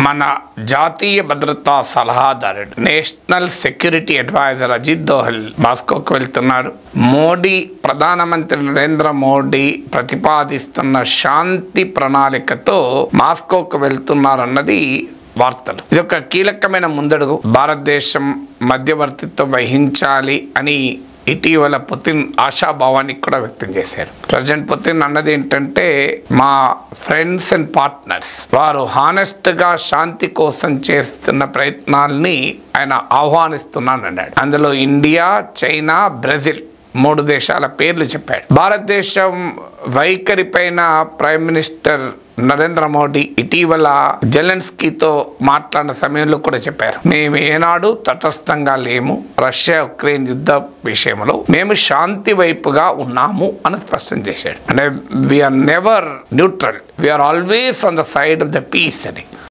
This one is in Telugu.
మన జాతీయ భద్రతా సలహాదారుడు national security adviser Ajit Doval మాస్కోకు వెళ్తున్నారు. మోడీ ప్రధానమంత్రి నరేంద్ర మోడీ ప్రతిపాదిస్తున్న శాంతి ప్రణాళికతో మాస్కోకు వెళ్తున్నారన్నది వార్తలు. ఇది ఒక కీలకమైన ముందడుగు. భారతదేశం మధ్యవర్తిత్వం వహించాలి అని ఇటీవల పుతిన్ ఆశాభావాన్ని కూడా వ్యక్తం చేశారు. ప్రెసిడెంట్ పుతిన్ అన్నది ఏంటంటే, మా ఫ్రెండ్స్ అండ్ పార్ట్నర్స్ వారు హానెస్ట్గా శాంతి కోసం చేస్తున్న ప్రయత్నాల్ని ఆయన ఆహ్వానిస్తున్నానన్నాడు. అందులో ఇండియా, చైనా, బ్రెజిల్ 3 దేశాల పేర్లు చెప్పాడు. భారతదేశం వైఖరి పైన ప్రైమ్ మినిస్టర్ నరేంద్ర మోడీ ఇటీవల జెలెన్స్కీతో మాట్లాడిన సమయంలో కూడా చెప్పారు, మేము ఏనాడు తటస్థంగా లేము, రష్యా ఉక్రెయిన్ యుద్ధ విషయంలో మేము శాంతి వైపుగా ఉన్నాము అని స్పష్టం చేశాడు. అంటే we're never neutral, we're always on the side of the peace అని.